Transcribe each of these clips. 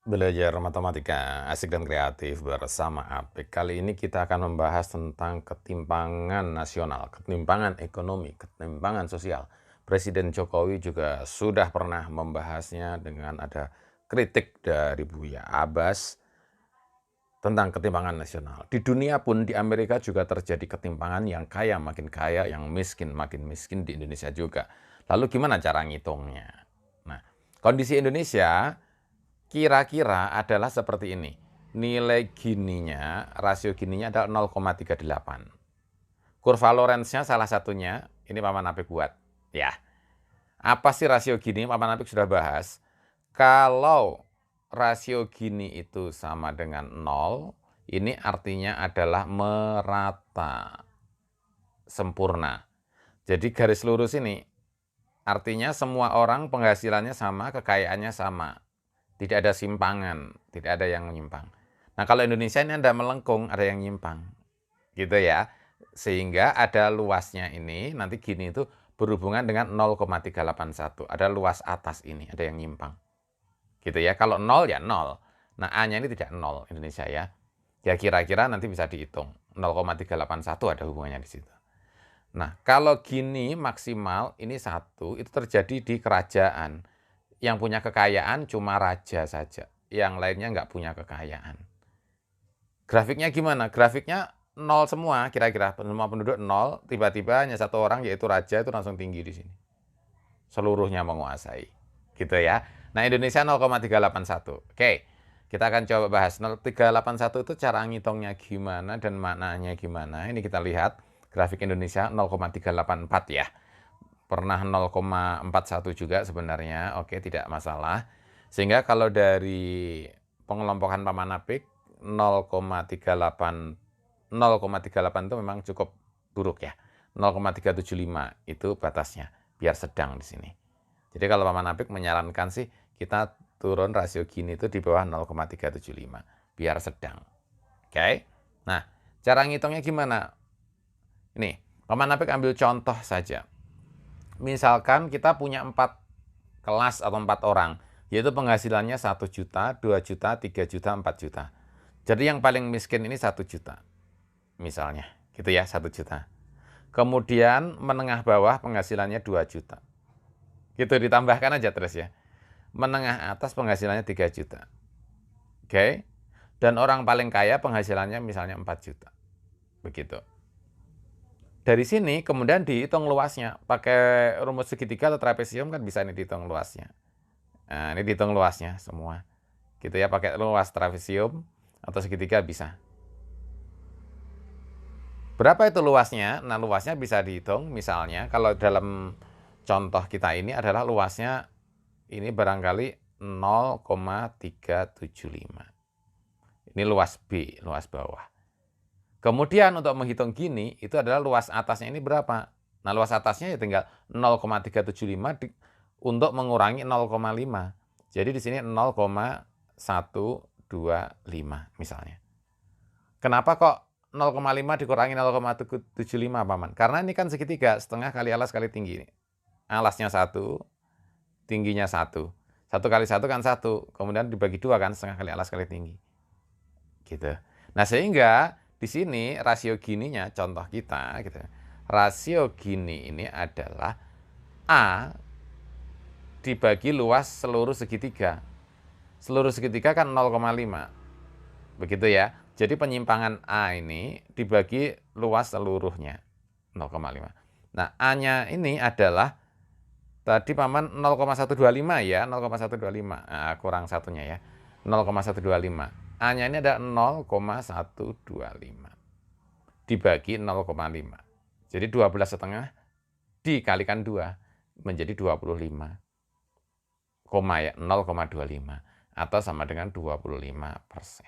Belajar matematika asik dan kreatif bersama Apik. Kali ini kita akan membahas tentang ketimpangan nasional, ketimpangan ekonomi, ketimpangan sosial. Presiden Jokowi juga sudah pernah membahasnya dengan ada kritik dari Buya Abbas tentang ketimpangan nasional. Di dunia pun, di Amerika juga terjadi ketimpangan, yang kaya makin kaya, yang miskin makin miskin, di Indonesia juga. Lalu gimana cara ngitungnya? Nah, kondisi Indonesia kira-kira adalah seperti ini. Nilai gininya, rasio gininya adalah 0,38. Kurva Lorenz-nya salah satunya, ini Paman Apik buat. Ya, apa sih rasio gini? Paman Apik sudah bahas. Kalau rasio gini itu sama dengan 0, ini artinya adalah merata, sempurna. Jadi garis lurus ini artinya semua orang penghasilannya sama, kekayaannya sama. Tidak ada simpangan, tidak ada yang menyimpang. Nah, kalau Indonesia ini ada melengkung, ada yang nyimpang. Gitu ya. Sehingga ada luasnya ini, nanti gini itu berhubungan dengan 0,381. Ada luas atas ini, ada yang nyimpang. Gitu ya. Kalau 0 ya 0. Nah, A-nya ini tidak 0 Indonesia ya. Ya kira-kira nanti bisa dihitung. 0,381 ada hubungannya di situ. Nah, kalau gini maksimal ini 1, itu terjadi di kerajaan. Yang punya kekayaan cuma raja saja, yang lainnya nggak punya kekayaan. Grafiknya gimana? Grafiknya 0 semua, kira-kira semua penduduk 0, tiba-tiba hanya satu orang yaitu raja itu langsung tinggi di sini. Seluruhnya menguasai. Gitu ya. Nah, Indonesia 0,381. Oke. Kita akan coba bahas 0,381 itu cara ngitungnya gimana dan maknanya gimana. Ini kita lihat grafik Indonesia 0,384 ya. Pernah 0,41 juga sebenarnya, oke, tidak masalah. Sehingga kalau dari pengelompokan Paman Apik 0,38 itu memang cukup buruk ya. 0,375 itu batasnya, biar sedang di sini. Jadi kalau Paman Apik menyarankan sih kita turun rasio gini itu di bawah 0,375, biar sedang. Oke. Nah, cara ngitungnya gimana? Ini, Paman Apik ambil contoh saja. Misalkan kita punya 4 kelas atau 4 orang, yaitu penghasilannya 1 juta, 2 juta, 3 juta, 4 juta. Jadi yang paling miskin ini 1 juta, misalnya. Gitu ya, 1 juta. Kemudian menengah bawah penghasilannya 2 juta. Gitu, ditambahkan aja terus ya. Menengah atas penghasilannya 3 juta. Oke? Dan orang paling kaya penghasilannya misalnya 4 juta. Begitu. Dari sini kemudian dihitung luasnya. Pakai rumus segitiga atau trapesium kan bisa ini dihitung luasnya. Nah, ini dihitung luasnya semua. Gitu ya, pakai luas trapesium atau segitiga bisa. Berapa itu luasnya? Nah, luasnya bisa dihitung. Misalnya, kalau dalam contoh kita ini adalah luasnya ini barangkali 0,375. Ini luas B, luas bawah. Kemudian untuk menghitung gini, itu adalah luas atasnya ini berapa? Nah, luas atasnya ya tinggal 0,375 untuk mengurangi 0,5. Jadi di sini 0,125 misalnya. Kenapa kok 0,5 dikurangi 0,75, Paman? Karena ini kan segitiga, setengah kali alas kali tinggi. Alasnya 1, tingginya 1. 1 kali 1 kan 1, kemudian dibagi 2 kan, setengah kali alas kali tinggi. Gitu. Nah, sehingga di sini rasio gininya, contoh kita gitu. Rasio gini ini adalah A dibagi luas seluruh segitiga. Seluruh segitiga kan 0,5. Begitu ya. Jadi penyimpangan A ini dibagi luas seluruhnya 0,5. Nah, A-nya ini adalah tadi Paman 0,125 ya, 0,125. Nah, kurang satunya ya. 0,125. A-nya ini ada 0,125 dibagi 0,5. Jadi 12,5 dikalikan 2 menjadi 25, ya 0,25 atau sama dengan 25%.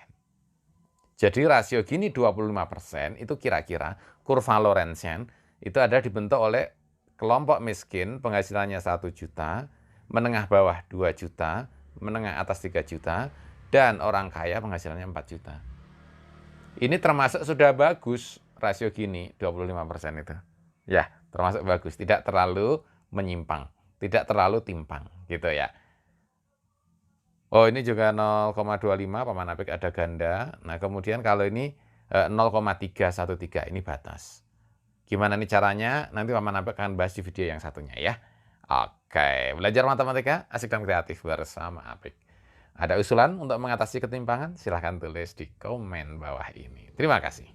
Jadi rasio gini 25% itu kira-kira kurva Lorenz-nya itu ada dibentuk oleh kelompok miskin penghasilannya 1 juta, menengah bawah 2 juta, menengah atas 3 juta, dan orang kaya penghasilannya 4 juta. Ini termasuk sudah bagus rasio gini 25% itu. Ya, termasuk bagus, tidak terlalu menyimpang, tidak terlalu timpang gitu ya. Oh, ini juga 0,25 Paman Apik ada ganda. Nah, kemudian kalau ini 0,313 ini batas. Gimana nih caranya? Nanti Paman Apik akan bahas di video yang satunya ya. Oke, belajar matematika asik dan kreatif bersama Apik. Ada usulan untuk mengatasi ketimpangan? Silahkan tulis di komen bawah ini. Terima kasih.